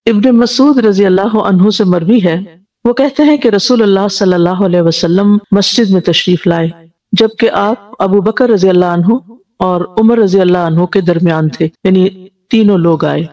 ابن مسعود رضی اللہ عنہ سے مروی ہے، وہ کہتے ہیں کہ رسول اللہ صلی اللہ علیہ وسلم مسجد میں تشریف لائے جبکہ آپ ابو بکر رضی اللہ عنہ اور عمر رضی اللہ عنہ کے درمیان تھے، یعنی تینوں لوگ آئے۔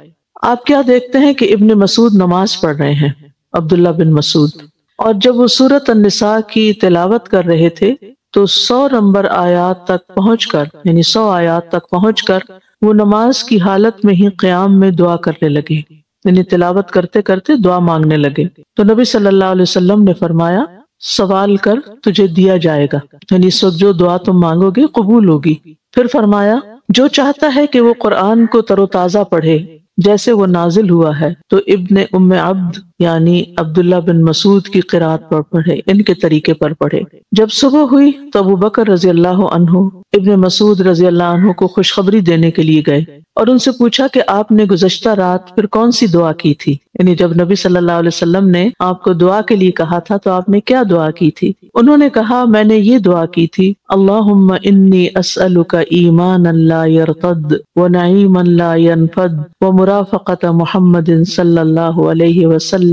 آپ کیا دیکھتے ہیں کہ ابن مسعود نماز پڑھ رہے ہیں، عبداللہ بن مسعود، اور جب وہ سورۃ النساء کی تلاوت کر رہے تھے تو 100 نمبر آیات تک پہنچ کر، یعنی 100 آیات تک پہنچ کر وہ نماز کی حالت میں ہی قیام میں دعا کرنے لگے، یعنی تلاوت کرتے کرتے دعا مانگنے لگے۔ تو نبی صلی اللہ علیہ وسلم نے فرمایا سوال کر تجھے دیا جائے گا، یعنی اس وقت جو دعا تم مانگو گے قبول ہوگی۔ پھر فرمایا جو چاہتا ہے کہ وہ قرآن کو تر و تازہ پڑھے جیسے وہ نازل ہوا ہے تو ابن ام عبد یعنی عبداللہ بن مسعود کی قرات پر پڑھے، ان کے طریقے پر پڑھے۔ جب صبح ہوئی تو ابو بکر رضی اللہ عنہ ابن مسعود رضی اللہ عنہ کو خوشخبری دینے کے لیے گئے اور ان سے پوچھا کہ آپ نے گزشتہ رات پھر کون سی دعا کی تھی، یعنی جب نبی صلی اللہ علیہ وسلم نے آپ کو دعا کے لیے کہا تھا تو آپ نے کیا دعا کی تھی؟ انہوں نے کہا میں نے یہ دعا کی تھی اللہم انی اسألک ایمانا لا یرتد ونعیما لا ینفد ومرافقت محمد صلی اللہ علیہ وسلم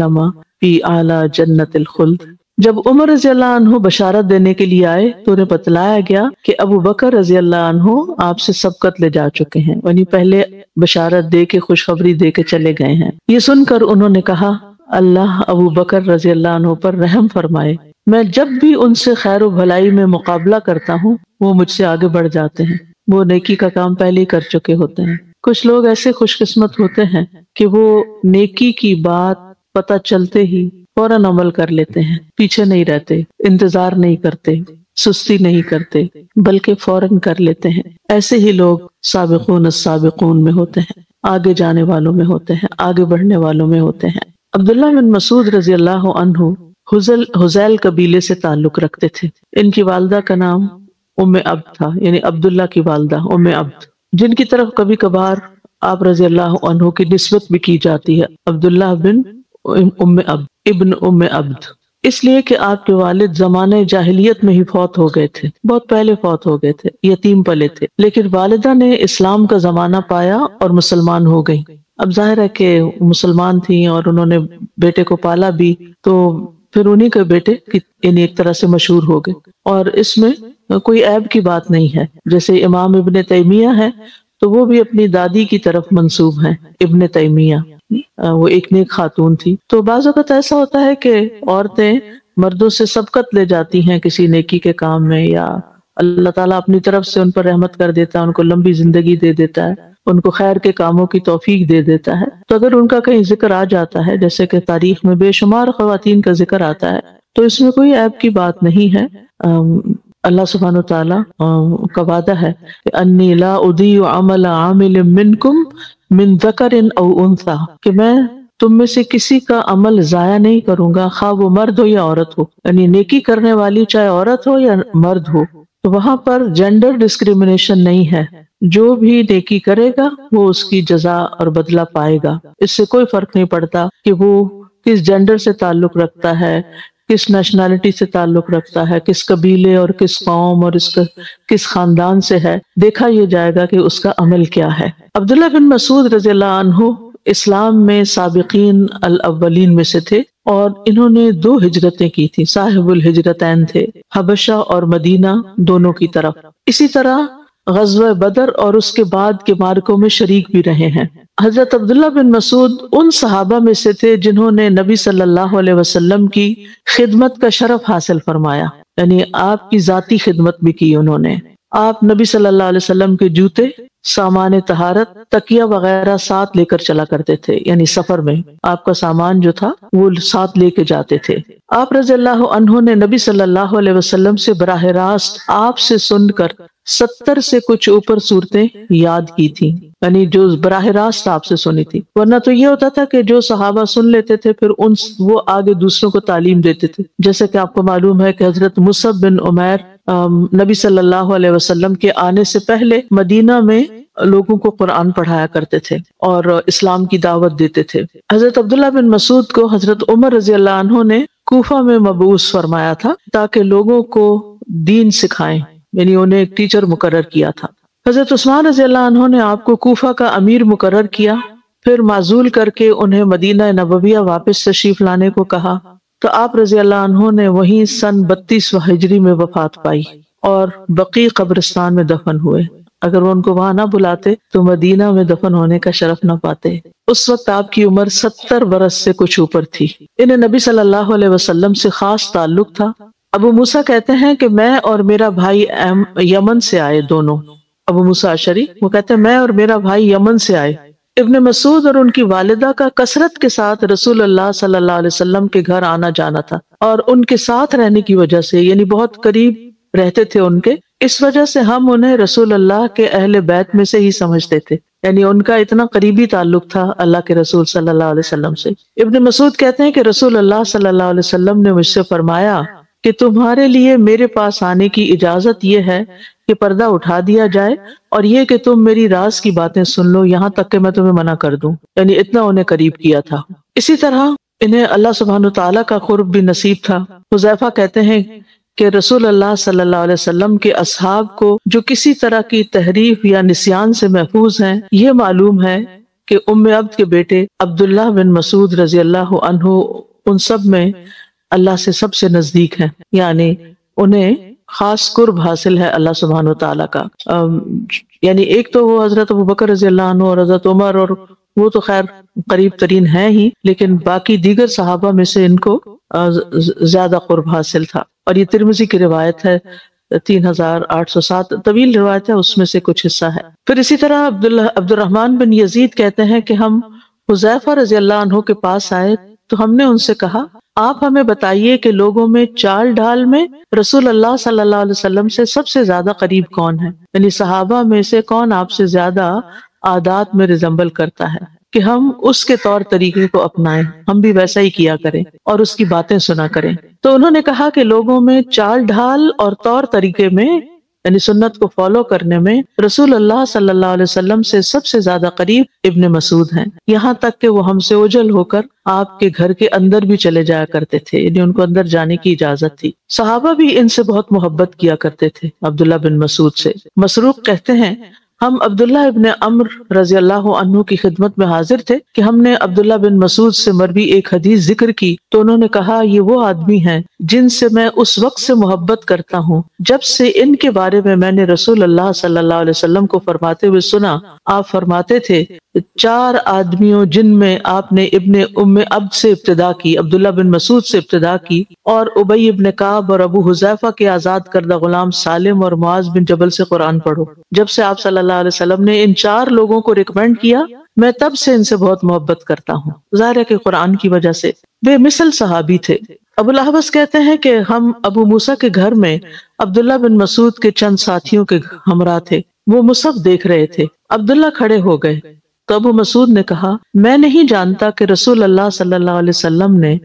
فی اعلی جنت الخلد۔ جب عمر رضی اللہ عنہ بشارت دینے کے لیے آئے تو انہیں بتلایا گیا کہ ابو بکر رضی اللہ عنہ آپ سے سبقت لے جا چکے ہیں، یعنی پہلے بشارت دے کے خوشخبری دے کے چلے گئے ہیں۔ یہ سن کر انہوں نے کہا اللہ ابو بکر رضی اللہ عنہ پر رحم فرمائے، میں جب بھی ان سے خیر و بھلائی میں مقابلہ کرتا ہوں وہ مجھ سے آگے بڑھ جاتے ہیں، وہ نیکی کا کام پہلے ہی کر چکے ہوتے ہیں۔ کچھ لوگ ایسے خوش قسمت ہوتے ہیں کہ وہ نیکی کی بات پتہ چلتے ہی فوراً عمل کر لیتے ہیں، پیچھے نہیں رہتے، انتظار نہیں کرتے، سستی نہیں کرتے، بلکہ فوراً کر لیتے ہیں۔ ایسے ہی لوگ سابقون السابقون میں ہوتے ہیں، آگے جانے والوں میں ہوتے ہیں، آگے بڑھنے والوں میں ہوتے ہیں۔ عبداللہ بن مسعود رضی اللہ عنہ حذیل قبیلے سے تعلق رکھتے تھے۔ ان کی والدہ کا نام ام عبد تھا، یعنی عبداللہ کی والدہ ام عبد، جن کی طرف کبھی کبھار آپ رضی اللہ عنہ کی نسبت بھی کی جاتی ہے، عبداللہ بن ام عبد ابن ام عبد، اس لیے کہ آپ کے والد زمانے جاہلیت میں ہی فوت ہو گئے تھے، بہت پہلے فوت ہو گئے تھے، یتیم پلے تھے، لیکن والدہ نے اسلام کا زمانہ پایا اور مسلمان ہو گئی۔ اب ظاہر ہے کہ مسلمان تھیں اور انہوں نے بیٹے کو پالا بھی، تو پھر انہی کے بیٹے یعنی ایک طرح سے مشہور ہو گئے، اور اس میں کوئی عیب کی بات نہیں ہے۔ جیسے امام ابن تیمیہ ہے تو وہ بھی اپنی دادی کی طرف منسوب ہیں، ابن تیمیہ، وہ ایک نیک خاتون تھی۔ تو بعض اوقات ایسا ہوتا ہے کہ عورتیں مردوں سے سبقت لے جاتی ہیں کسی نیکی کے کام میں، یا اللہ تعالیٰ اپنی طرف سے ان پر رحمت کر دیتا ہے، ان کو لمبی زندگی دے دیتا ہے، ان کو خیر کے کاموں کی توفیق دے دیتا ہے۔ تو اگر ان کا کہیں ذکر آ جاتا ہے، جیسے کہ تاریخ میں بے شمار خواتین کا ذکر آتا ہے، تو اس میں کوئی عیب کی بات نہیں ہے۔ اللہ سبحانہ وتعالیٰ کا وعدہ ہے کہ انی لا اضیع عمل عامل منکم من ذکر او انثی، کہ میں تم میں سے کسی کا عمل ضائع نہیں کروں گا، خواہ وہ مرد ہو یا عورت ہو، یعنی نیکی کرنے والی چاہے عورت ہو یا مرد ہو۔ تو وہاں پر جینڈر ڈسکریمنیشن نہیں ہے، جو بھی نیکی کرے گا وہ اس کی جزا اور بدلہ پائے گا۔ اس سے کوئی فرق نہیں پڑتا کہ وہ کس جینڈر سے تعلق رکھتا ہے، کس نیشنلٹی سے تعلق رکھتا ہے، کس قبیلے اور کس قوم اور کس خاندان سے ہے، دیکھا یہ جائے گا کہ اس کا عمل کیا ہے۔ عبداللہ بن مسعود رضی اللہ عنہ اسلام میں سابقین الاولین میں سے تھے، اور انہوں نے 2 ہجرتیں کی تھی، صاحب الہجرتین تھے، حبشہ اور مدینہ دونوں کی طرف۔ اسی طرح غزوہ بدر اور اس کے بعد کے معرکوں میں شریک بھی رہے ہیں۔ حضرت عبداللہ بن مسعود ان صحابہ میں سے تھے جنہوں نے نبی صلی اللہ علیہ وسلم کی خدمت کا شرف حاصل فرمایا، یعنی آپ کی ذاتی خدمت بھی کی انہوں نے۔ آپ نبی صلی اللہ علیہ وسلم کے جوتے، سامان طہارت، تکیہ وغیرہ ساتھ لے کر چلا کرتے تھے، یعنی سفر میں آپ کا سامان جو تھا وہ ساتھ لے کے جاتے تھے۔ آپ رضی اللہ عنہ نے نبی صلی اللہ علیہ وسلم سے براہ راست آپ سے سن کر 70 سے کچھ اوپر صورتیں یاد کی تھی، یعنی جو براہ راست آپ سے سنی تھی۔ ورنہ تو یہ ہوتا تھا کہ جو صحابہ سن لیتے تھے پھر وہ آگے دوسروں کو تعلیم دیتے تھے، جیسے کہ آپ کو معلوم ہے کہ حضرت مصعب بن عمیر نبی صلی اللہ علیہ وسلم کے آنے سے پہلے مدینہ میں لوگوں کو قرآن پڑھایا کرتے تھے اور اسلام کی دعوت دیتے تھے۔ حضرت عبداللہ بن مسعود کو حضرت عمر رضی اللہ عنہ نے کوفہ میں مبعوث فرمایا تھا تاکہ لوگوں کو دین سکھائیں، یعنی انہیں ایک ٹیچر مقرر کیا تھا۔ حضرت عثمان رضی اللہ عنہ نے آپ کو کوفہ کا امیر مقرر کیا پھر معزول کر کے انہیں مدینہ نبویہ واپس تشریف لانے کو کہا تو آپ رضی اللہ عنہ نے وہیں سن 32 ہجری میں وفات پائی اور بقیع قبرستان میں دفن ہوئے۔ اگر وہ ان کو وہاں نہ بلاتے تو مدینہ میں دفن ہونے کا شرف نہ پاتے۔ اس وقت آپ کی عمر 70 برس سے کچھ اوپر تھی۔ انہیں نبی صلی اللہ علیہ وسلم سے خاص تعلق تھا۔ ابو موسیٰ کہتے ہیں کہ میں اور میرا بھائی یمن سے آئے دونوں۔ ابو موسیٰ اشعری وہ کہتے ہیں میں اور میرا بھائی یمن سے آئے۔ ابن مسعود اور ان کی والدہ کا کثرت کے ساتھ رسول اللہ صلی اللہ علیہ وسلم کے گھر آنا جانا تھا، اور ان کے ساتھ رہنے کی وجہ سے، یعنی بہت قریب رہتے تھے ان کے، اس وجہ سے ہم انہیں رسول اللہ کے اہل بیت میں سے ہی سمجھتے تھے، یعنی ان کا اتنا قریبی تعلق تھا اللہ کے رسول صلی اللہ علیہ وسلم سے۔ ابن مسعود کہتے ہیں کہ رسول اللہ صلی اللہ علیہ وسلم نے مجھ سے فرمایا کہ تمہارے لیے میرے پاس آنے کی اجازت یہ ہے کہ پردہ اٹھا دیا جائے، اور یہ کہ تم میری راز کی باتیں سن لو یہاں تک کہ میں تمہیں منع کر دوں، یعنی اتنا انہیں قریب کیا تھا۔ اسی طرح انہیں اللہ سبحانہ وتعالیٰ کا قرب بھی نصیب تھا۔ حذیفہ کہتے ہیں کہ رسول اللہ صلی اللہ علیہ وسلم کے اصحاب کو جو کسی طرح کی تحریف یا نسیان سے محفوظ ہیں، یہ معلوم ہے کہ ام عبد کے بیٹے عبداللہ بن مسعود رضی اللہ عنہ ان سب میں اللہ سے سب سے نزدیک ہیں، یعنی انہیں خاص قرب حاصل ہے اللہ سبحانہ وتعالیٰ کا۔ یعنی ایک تو وہ حضرت ابوبکر رضی اللہ عنہ اور حضرت عمر، اور وہ تو خیر قریب ترین ہیں ہی، لیکن باقی دیگر صحابہ میں سے ان کو زیادہ قرب حاصل تھا۔ اور یہ ترمذی کی روایت ہے 3807، طویل روایت ہے، اس میں سے کچھ حصہ ہے۔ پھر اسی طرح عبد الرحمن بن یزید کہتے ہیں کہ ہم حذیفہ رضی اللہ عنہ کے پاس آئے تو ہم نے ان سے کہا آپ ہمیں بتائیے کہ لوگوں میں چال ڈھال میں رسول اللہ صلی اللہ علیہ وسلم سے سب سے زیادہ قریب کون ہے، یعنی صحابہ میں سے کون آپ سے زیادہ عادات میں ریزمبل کرتا ہے کہ ہم اس کے طور طریقے کو اپنائیں، ہم بھی ویسا ہی کیا کریں اور اس کی باتیں سنا کریں۔ تو انہوں نے کہا کہ لوگوں میں چال ڈھال اور طور طریقے میں، یعنی سنت کو فالو کرنے میں رسول اللہ صلی اللہ علیہ وسلم سے سب سے زیادہ قریب ابن مسعود ہیں، یہاں تک کہ وہ ہم سے اوجھل ہو کر آپ کے گھر کے اندر بھی چلے جایا کرتے تھے، یعنی ان کو اندر جانے کی اجازت تھی۔ صحابہ بھی ان سے بہت محبت کیا کرتے تھے عبداللہ بن مسعود سے۔ مسروق کہتے ہیں ہم عبداللہ ابن عمرو رضی اللہ عنہ کی خدمت میں حاضر تھے کہ ہم نے عبداللہ بن مسعود سے مروی ایک حدیث ذکر کی تو انہوں نے کہا یہ وہ آدمی ہیں جن سے میں اس وقت سے محبت کرتا ہوں جب سے ان کے بارے میں نے رسول اللہ صلی اللہ علیہ وسلم کو فرماتے ہوئے سنا۔ آپ فرماتے تھے 4 آدمیوں جن میں آپ نے ابن ام عبد سے ابتدا کی، عبداللہ بن مسعود سے ابتدا کی، اور ابی ابن کعب اور ابو حذیفہ کے آزاد کردہ غلام سالم اور معاذ بن جبل سے قرآن پڑھو۔ جب سے آپ صلی اللہ علیہ وسلم نے ان 4 لوگوں کو ریکمینڈ کیا میں تب سے ان سے بہت محبت کرتا ہوں۔ ظاہر ہے کہ قرآن کی وجہ سے بے مثل صحابی تھے۔ ابو الاحوص کہتے ہیں کہ ہم ابو موسیٰ کے گھر میں عبداللہ بن مسعود کے چند ساتھیوں کے ہمراہ تھے، وہ مصحف دیکھ رہے تھے۔ عبداللہ کھڑے ہو گئے تو ابو مسعود نے کہا میں نہیں جانتا کہ رسول اللہ صلی اللہ علیہ وسلم نے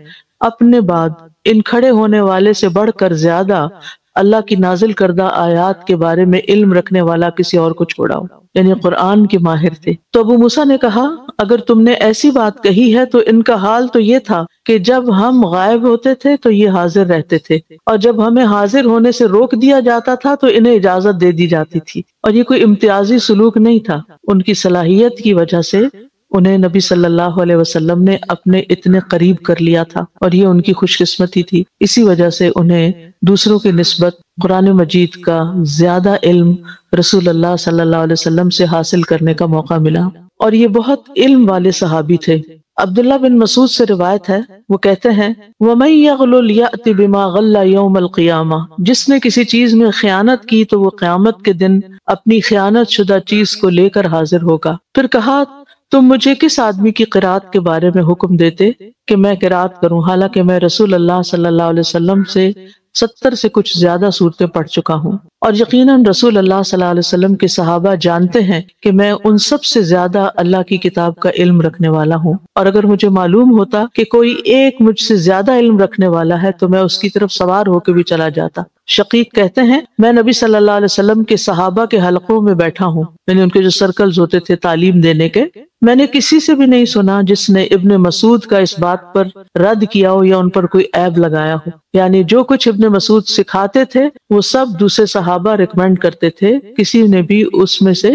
اپنے بعد ان کھڑے ہونے والے سے بڑھ کر زیادہ اللہ کی نازل کردہ آیات کے بارے میں علم رکھنے والا کسی اور کو چھوڑا ہو، یعنی قرآن کے ماہر تھے۔ تو ابو موسیٰ نے کہا اگر تم نے ایسی بات کہی ہے تو ان کا حال تو یہ تھا کہ جب ہم غائب ہوتے تھے تو یہ حاضر رہتے تھے، اور جب ہمیں حاضر ہونے سے روک دیا جاتا تھا تو انہیں اجازت دے دی جاتی تھی، اور یہ کوئی امتیازی سلوک نہیں تھا، ان کی صلاحیت کی وجہ سے انہیں نبی صلی اللہ علیہ وسلم نے اپنے اتنے قریب کر لیا تھا، اور یہ ان کی خوش قسمتی تھی۔ اسی وجہ سے انہیں دوسروں کی نسبت قرآن مجید کا زیادہ علم رسول اللہ صلی اللہ علیہ وسلم سے حاصل کرنے کا موقع ملا، اور یہ بہت علم والے صحابی تھے۔ عبداللہ بن مسعود سے روایت ہے، وہ کہتے ہیں وَمَن يَغْلُلْ يَأْتِ بِمَا غَلَّ يَوْمَ الْقِيَامَةِ، جس نے کسی چیز میں خیانت کی تو وہ قیامت کے دن اپنی خیانت شدہ چیز کو لے کر حاضر ہوگا۔ پھر کہا تم مجھے کس آدمی کی قرات کے بارے میں حکم دیتے کہ میں قرات کروں، حالانکہ میں رسول اللہ صلی اللہ علیہ وسلم سے 70 سے کچھ زیادہ صورتیں پڑھ چکا ہوں، اور یقیناً رسول اللہ صلی اللہ علیہ وسلم کے صحابہ جانتے ہیں کہ میں ان سب سے زیادہ اللہ کی کتاب کا علم رکھنے والا ہوں، اور اگر مجھے معلوم ہوتا کہ کوئی ایک مجھ سے زیادہ علم رکھنے والا ہے تو میں اس کی طرف سوار ہو کے بھی چلا جاتا۔ شقیق کہتے ہیں میں نبی صلی اللہ علیہ وسلم کے صحابہ کے حلقوں میں بیٹھا ہوں، یعنی ان کے جو سرکلز ہوتے تھے تعلیم دینے کے، میں نے کسی سے بھی نہیں سنا جس نے ابن مسعود کا اس بات پر رد کیا ہو یا ان پر کوئی عیب لگایا ہو، یعنی جو کچھ ابن مسعود سکھاتے تھے وہ سب دوسرے صحابہ ریکمینڈ کرتے تھے، کسی نے بھی اس میں سے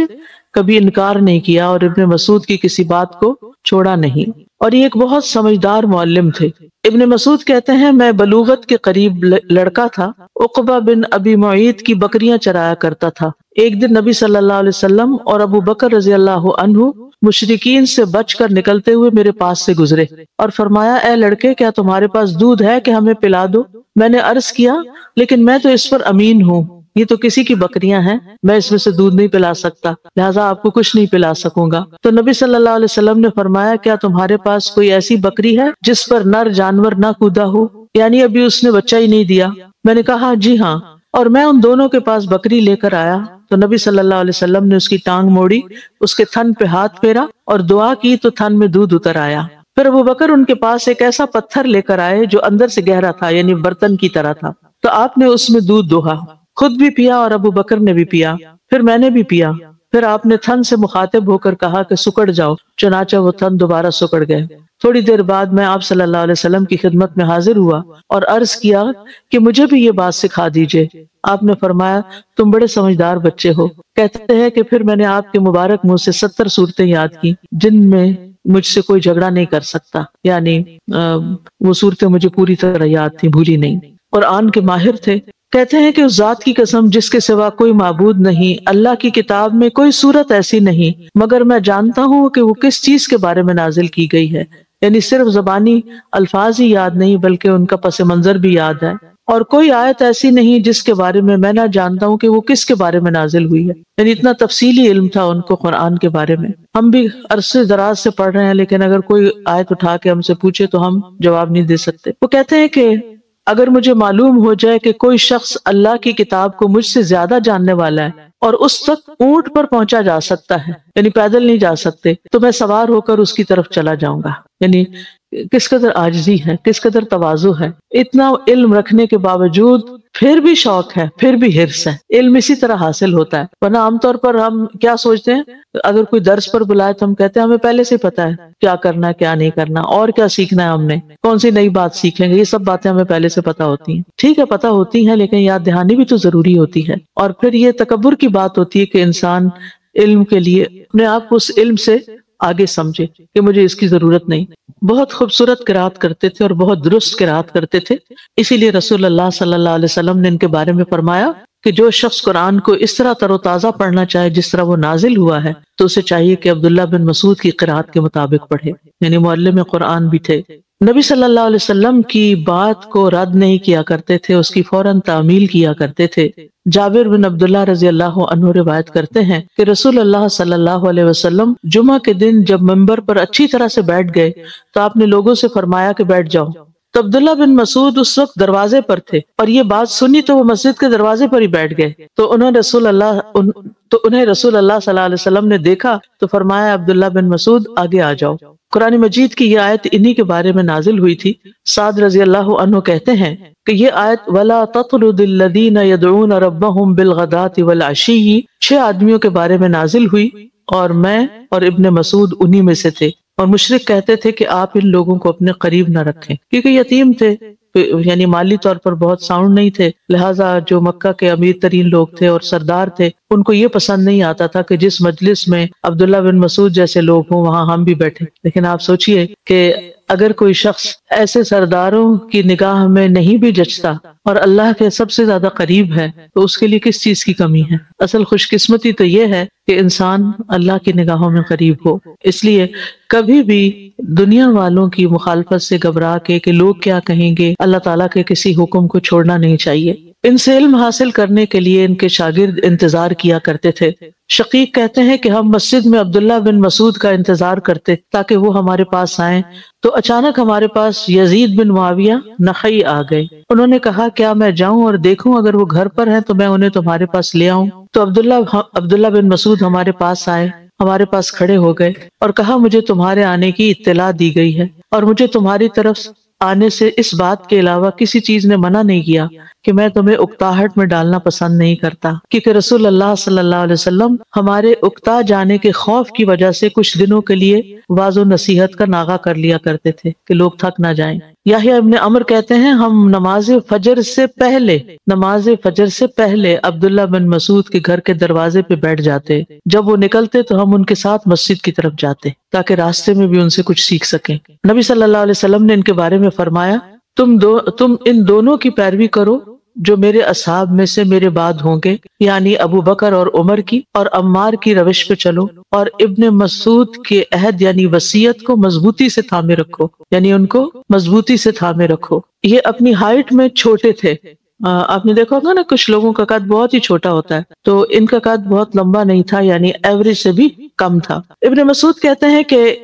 کبھی انکار نہیں کیا اور ابن مسعود کی کسی بات کو چھوڑا نہیں، اور یہ ایک بہت سمجھدار معلم تھے۔ ابن مسعود کہتے ہیں میں بلوغت کے قریب لڑکا تھا، عقبہ بن ابی معیط کی بکریاں چرایا کرتا تھا۔ ایک دن نبی صلی اللہ علیہ وسلم اور ابو بکر رضی اللہ عنہ مشرکین سے بچ کر نکلتے ہوئے میرے پاس سے گزرے اور فرمایا اے لڑکے کیا تمہارے پاس دودھ ہے کہ ہمیں پلا دو؟ میں نے عرض کیا لیکن میں تو اس پر امین ہوں، یہ تو کسی کی بکریاں ہیں، میں اس میں سے دودھ نہیں پلا سکتا، لہٰذا آپ کو کچھ نہیں پلا سکوں گا۔ تو نبی صلی اللہ علیہ وسلم نے فرمایا کیا تمہارے پاس کوئی ایسی بکری ہے جس پر نر جانور نہ کودا ہو، یعنی ابھی اس نے بچہ ہی نہیں دیا؟ میں نے کہا جی ہاں، اور میں ان دونوں کے پاس بکری لے کر آیا تو نبی صلی اللہ علیہ وسلم نے اس کی ٹانگ موڑی، اس کے تھن پہ ہاتھ پھیرا اور دعا کی تو تھن میں دودھ اتر آیا۔ پھر ابو بکر ان کے پاس ایک ایسا پتھر لے کر آئے جو اندر سے گہرا تھا، یعنی برتن کی طرح تھا، تو آپ نے اس میں دودھ دوہا، خود بھی پیا اور ابو بکر نے بھی پیا، پھر میں نے بھی پیا۔ پھر آپ نے تھن سے مخاطب ہو کر کہا کہ سکڑ جاؤ، چنانچہ وہ تھن دوبارہ سکڑ گئے۔ تھوڑی دیر بعد میں آپ صلی اللہ علیہ وسلم کی خدمت میں حاضر ہوا اور عرض کیا کہ مجھے بھی یہ بات سکھا دیجئے۔ آپ نے فرمایا تم بڑے سمجھدار بچے ہو۔ کہتے ہیں کہ پھر میں نے آپ کے مبارک منہ سے 70 صورتیں یاد کی جن میں مجھ سے کوئی جھگڑا نہیں کر سکتا، یعنی وہ صورتیں مجھے پوری طرح یاد تھی، بھولی نہیں۔ قرآن کے ماہر تھے۔ کہتے ہیں کہ اس ذات کی قسم جس کے سوا کوئی معبود نہیں، اللہ کی کتاب میں کوئی صورت ایسی نہیں مگر میں جانتا ہوں کہ وہ کس چیز کے بارے میں نازل کی گئی ہے، یعنی صرف زبانی الفاظ ہی یاد نہیں بلکہ ان کا پس منظر بھی یاد ہے، اور کوئی آیت ایسی نہیں جس کے بارے میں نہ جانتا ہوں کہ وہ کس کے بارے میں نازل ہوئی ہے، یعنی اتنا تفصیلی علم تھا ان کو قرآن کے بارے میں۔ ہم بھی عرصے دراز سے پڑھ رہے ہیں لیکن اگر کوئی آیت اٹھا کے ہم سے پوچھے تو ہم جواب نہیں دے سکتے۔ وہ کہتے ہیں کہ اگر مجھے معلوم ہو جائے کہ کوئی شخص اللہ کی کتاب کو مجھ سے زیادہ جاننے والا ہے اور اس تک اونٹ پر پہنچا جا سکتا ہے، یعنی پیدل نہیں جا سکتے، تو میں سوار ہو کر اس کی طرف چلا جاؤں گا۔ یعنی کس قدر عاجزی ہے، کس قدر تواضع ہے، اتنا علم رکھنے کے باوجود پھر بھی شوق ہے، پھر بھی حرص ہے۔ علم اسی طرح حاصل ہوتا ہے، ورنہ عام طور پر ہم کیا سوچتے ہیں، اگر کوئی درس پر بلائے تو ہم کہتے ہیں ہمیں پہلے سے پتا ہے کیا کرنا ہے کیا نہیں کرنا، اور کیا سیکھنا ہے، ہم نے کون سی نئی بات سیکھ لیں گے، یہ سب باتیں ہمیں پہلے سے پتا ہوتی ہیں۔ ٹھیک ہے پتا ہوتی ہیں لیکن یاد دہانی بھی تو ضروری ہوتی ہے، اور پھر یہ تکبر کی بات ہوتی ہے کہ انسان علم کے لیے اپنے آپ کو اس علم سے آگے سمجھے کہ مجھے اس کی ضرورت نہیں۔ بہت خوبصورت قرات کرتے تھے اور بہت درست قرات کرتے تھے، اسی لیے رسول اللہ صلی اللہ علیہ وسلم نے ان کے بارے میں فرمایا کہ جو شخص قرآن کو اس طرح تر و تازہ پڑھنا چاہے جس طرح وہ نازل ہوا ہے تو اسے چاہیے کہ عبداللہ بن مسعود کی قرات کے مطابق پڑھے، یعنی معلم قرآن بھی تھے۔ نبی صلی اللہ علیہ وسلم کی بات کو رد نہیں کیا کرتے تھے، اس کی فوراً تعمیل کیا کرتے تھے۔ جابر بن عبداللہ رضی اللہ عنہ روایت کرتے ہیں کہ رسول اللہ صلی اللہ علیہ وسلم جمعہ کے دن جب منبر پر اچھی طرح سے بیٹھ گئے تو آپ نے لوگوں سے فرمایا کہ بیٹھ جاؤ، تو عبداللہ بن مسعود اس وقت دروازے پر تھے اور یہ بات سنی تو وہ مسجد کے دروازے پر ہی بیٹھ گئے، تو انہیں رسول اللہ صلی اللہ علیہ وسلم نے دیکھا تو فرمایا عبداللہ بن مسعود آگے آ جاؤ۔ قرآن مجید کی یہ آیت انہی کے بارے میں نازل ہوئی تھی۔ سعد رضی اللہ عنہ کہتے ہیں کہ یہ آیت وَلَا تَطْرُدِ الَّذِينَ يَدْعُونَ رَبَّهُمْ بِالْغَدَاةِ وَالْعَشِيِّ 6 آدمیوں کے بارے میں نازل ہوئی اور میں اور ابن مسعود انہی میں سے تھے، اور مشرک کہتے تھے کہ آپ ان لوگوں کو اپنے قریب نہ رکھیں کیونکہ یتیم تھے، یعنی مالی طور پر بہت ساؤنڈ نہیں تھے، لہٰذا جو مکہ کے امیر ترین لوگ تھے اور سردار تھے ان کو یہ پسند نہیں آتا تھا کہ جس مجلس میں عبداللہ بن مسعود جیسے لوگ ہوں وہاں ہم بھی بیٹھے۔ لیکن آپ سوچئے کہ اگر کوئی شخص ایسے سرداروں کی نگاہ میں نہیں بھی جچتا اور اللہ کے سب سے زیادہ قریب ہے تو اس کے لیے کس چیز کی کمی ہے؟ اصل خوش قسمتی تو یہ ہے کہ انسان اللہ کی نگاہوں میں قریب ہو۔ اس لیے کبھی بھی دنیا والوں کی مخالفت سے گھبرا کے کہ لوگ کیا کہیں گے، اللہ تعالیٰ کے کسی حکم کو چھوڑنا نہیں چاہیے۔ ان سے علم حاصل کرنے کے لیے ان کے شاگرد انتظار کیا کرتے تھے۔ شقیق کہتے ہیں کہ ہم مسجد میں عبداللہ بن مسعود کا انتظار کرتے تاکہ وہ ہمارے پاس آئیں، تو اچانک ہمارے پاس یزید بن معاویہ نخعی آ گئے۔ انہوں نے کہا کیا میں جاؤں اور دیکھوں اگر وہ گھر پر ہیں تو میں انہیں تمہارے پاس لے آؤں؟ تو عبداللہ بن مسعود ہمارے پاس آئے، ہمارے پاس کھڑے ہو گئے اور کہا مجھے تمہارے آنے کی اطلاع دی گئی ہے اور مجھے تمہاری طرف آنے سے اس بات کے علاوہ کسی چیز نے منع نہیں کیا کہ میں تمہیں اکتاہٹ میں ڈالنا پسند نہیں کرتا، کیونکہ رسول اللہ صلی اللہ علیہ وسلم ہمارے اکتا جانے کے خوف کی وجہ سے کچھ دنوں کے لیے واض و نصیحت کا ناغہ کر لیا کرتے تھے کہ لوگ تھک نہ جائیں۔ یحییٰ ابن عمر کہتے ہیں ہم نماز فجر سے پہلے عبداللہ بن مسعود کے گھر کے دروازے پہ بیٹھ جاتے، جب وہ نکلتے تو ہم ان کے ساتھ مسجد کی طرف جاتے تاکہ راستے میں بھی ان سے کچھ سیکھ سکیں۔ نبی صلی اللہ علیہ وسلم نے ان کے بارے میں فرمایا تم ان دونوں کی پیروی کرو جو میرے اصحاب میں سے میرے بعد ہوں گے، یعنی ابو بکر اور عمر کی، اور عمار کی روش پہ چلو، اور ابن مسعود کے عہد یعنی وصیت کو مضبوطی سے تھامے رکھو، یعنی ان کو مضبوطی سے تھامے رکھو۔ یہ اپنی ہائٹ میں چھوٹے تھے، آپ نے دیکھا ہوگا نا کچھ لوگوں کا قد بہت ہی چھوٹا ہوتا ہے، تو ان کا قد بہت لمبا نہیں تھا، یعنی ایوریج سے بھی کم تھا۔ ابن مسعود کہتے ہیں کہ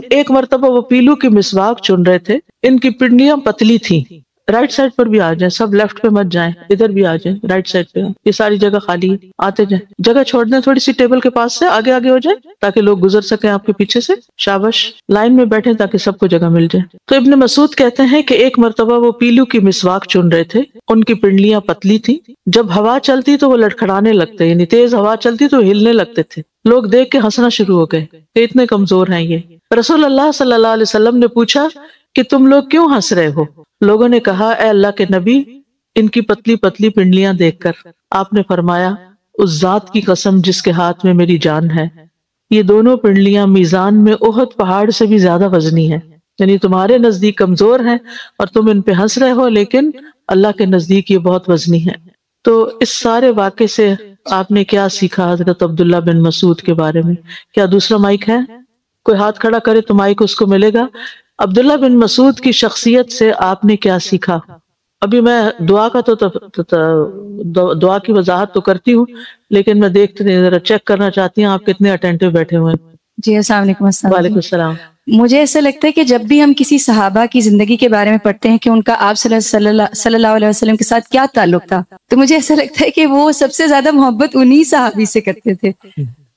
ایک مرتبہ وہ پیلو کی مسواک چن رہے تھے، ان کی پنڈلیاں پتلی تھیں۔ رائٹ سائڈ پر بھی آ جائیں، سب لیفٹ پہ مت جائیں، ادھر بھی آ جائیں، رائٹ سائڈ پہ، یہ ساری جگہ خالی ہے، آتے جائیں، جگہ چھوڑ دیں تھوڑی سی ٹیبل کے پاس سے، آگے آگے ہو جائیں تاکہ لوگ گزر سکیں آپ کے پیچھے سے، شاباش، لائن میں بیٹھیں تاکہ سب کو جگہ مل جائے۔ تو ابن مسعود کہتے ہیں کہ ایک مرتبہ وہ پیلو کی مسواک چن رہے تھے، ان کی پنڈلیاں پتلی تھیں، جب ہوا چلتی تو وہ لڑکھڑانے لگتے، یعنی تیز ہوا چلتی تو ہلنے لگتے تھے، لوگ دیکھ کے ہنسنا شروع ہو گئے کہ اتنے کمزور ہیں یہ۔ رسول اللہ صلی اللہ علیہ وسلم نے پوچھا کہ تم لوگ کیوں ہنس رہے ہو؟ لوگوں نے کہا اے اللہ کے نبی، ان کی پتلی پتلی پنڈلیاں دیکھ کر۔ آپ نے فرمایا اس ذات کی قسم جس کے ہاتھ میں میری جان ہے، یہ دونوں پنڈلیاں میزان میں احد پہاڑ سے بھی زیادہ وزنی ہیں، یعنی تمہارے نزدیک کمزور ہیں اور تم ان پہ ہنس رہے ہو، لیکن اللہ کے نزدیک یہ بہت وزنی ہیں۔ تو اس سارے واقعے سے آپ نے کیا سیکھا حضرت عبداللہ بن مسعود کے بارے میں؟ کیا دوسرا مائک ہے؟ کوئی ہاتھ کھڑا کرے تو مائک اس کو ملے گا۔ عبداللہ بن مسعود کی شخصیت سے آپ نے کیا سیکھا؟ ابھی میں دعا کا دعا کی وضاحت تو کرتی ہوں، لیکن میں دیکھتے ہیں ذرا چیک کرنا چاہتی ہوں آپ کتنے اٹینٹو بیٹھے ہوئے ہیں۔ جی السلام علیکم۔ وعلیکم السلام۔ مجھے ایسا لگتا ہے کہ جب بھی ہم کسی صحابہ کی زندگی کے بارے میں پڑھتے ہیں کہ ان کا آپ صلی اللہ علیہ وسلم کے ساتھ کیا تعلق تھا، تو مجھے ایسا لگتا ہے کہ وہ سب سے زیادہ محبت انہی صحابی سے کرتے تھے۔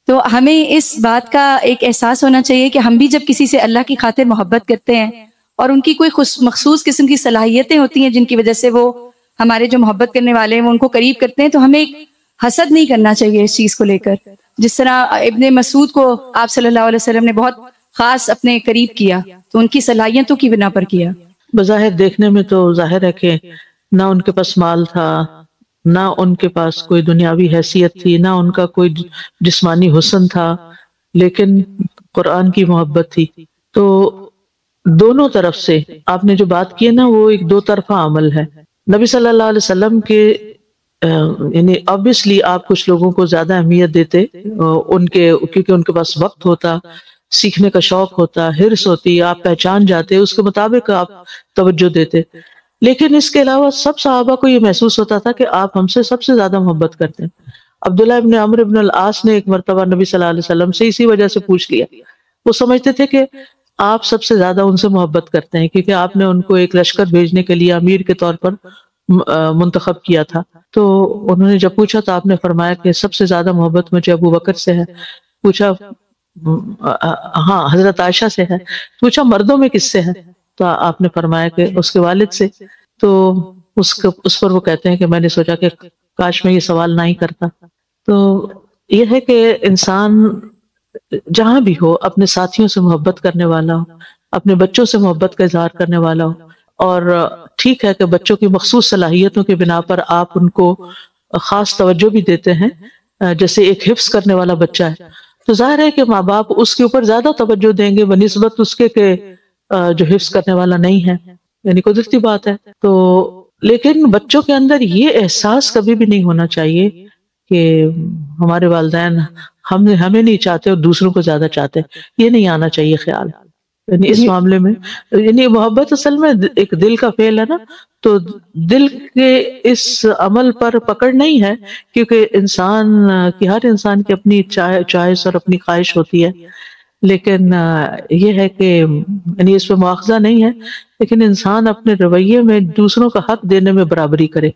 تو ہمیں اس بات کا ایک احساس ہونا چاہیے کہ ہم بھی جب کسی سے اللہ کی خاطر محبت کرتے ہیں اور ان کی کوئی مخصوص قسم کی صلاحیتیں ہوتی ہیں جن کی وجہ سے وہ ہمارے جو محبت کرنے والے ہیں وہ ان کو قریب کرتے ہیں، تو ہمیں ایک حسد نہیں کرنا چاہیے اس چیز کو لے کر۔ جس طرح ابن مسعود کو آپ صلی اللہ علیہ وسلم نے بہت خاص اپنے قریب کیا، تو ان کی صلاحیتوں کی بنا پر کیا۔ بظاہر دیکھنے میں تو ظاہر ہے کہ نہ ان کے پاس مال تھا، نہ ان کے پاس کوئی دنیاوی حیثیت تھی، نہ ان کا کوئی جسمانی حسن تھا، لیکن قرآن کی محبت تھی۔ تو دونوں طرف سے آپ نے جو بات کی ہے نا، وہ ایک دو طرفہ عمل ہے۔ نبی صلی اللہ علیہ وسلم کے یعنی obviously آپ کچھ لوگوں کو زیادہ اہمیت دیتے کیونکہ ان کے پاس وقت ہوتا، سیکھنے کا شوق ہوتا، حرص ہوتی، آپ پہچان جاتے، اس کے مطابق آپ توجہ دیتے۔ لیکن اس کے علاوہ سب صحابہ کو یہ محسوس ہوتا تھا کہ آپ ہم سے سب سے زیادہ محبت کرتے ہیں۔ عبداللہ ابن عمرو ابن العاص نے ایک مرتبہ نبی صلی اللہ علیہ وسلم سے اسی وجہ سے پوچھ لیا، وہ سمجھتے تھے کہ آپ سب سے زیادہ ان سے محبت کرتے ہیں کیونکہ آپ نے ان کو ایک لشکر بھیجنے کے لیے امیر کے طور پر منتخب کیا تھا۔ تو انہوں نے جب پوچھا تو آپ نے فرمایا کہ سب سے زیادہ محبت مجھے ابو بکر سے ہے۔ پوچھا ہاں حضرت عائشہ سے ہے۔ پوچھا مردوں میں کس سے ہے؟ تو آپ نے فرمایا کہ اس کے والد سے۔ تو اس پر وہ کہتے ہیں کہ میں نے سوچا کہ کاش میں یہ سوال نہ ہی کرتا۔ تو یہ ہے کہ انسان جہاں بھی ہو اپنے ساتھیوں سے محبت کرنے والا ہو، اپنے بچوں سے محبت کا اظہار کرنے والا ہو، اور ٹھیک ہے کہ بچوں کی مخصوص صلاحیتوں کی بنا پر آپ ان کو خاص توجہ بھی دیتے ہیں، جیسے ایک حفظ کرنے والا بچہ ہے تو ظاہر ہے کہ ماں باپ اس کے اوپر زیادہ توجہ دیں گے بنسبت اس کے کہ جو حفظ کرنے والا نہیں ہے، یعنی قدرتی بات ہے۔ تو لیکن بچوں کے اندر یہ احساس کبھی بھی نہیں ہونا چاہیے کہ ہمارے والدین ہمیں نہیں چاہتے اور دوسروں کو زیادہ چاہتے، یہ نہیں آنا چاہیے خیال۔ یعنی اس معاملے میں یعنی محبت اصل میں ایک دل کا فعل ہے نا، تو دل کے اس عمل پر پکڑ نہیں ہے، کیونکہ ہر انسان کی اپنی چوائس اور اپنی خواہش ہوتی ہے، لیکن یہ ہے کہ یعنی اس پہ مواخذہ نہیں ہے، لیکن انسان اپنے رویے میں دوسروں کا حق دینے میں برابری کرے۔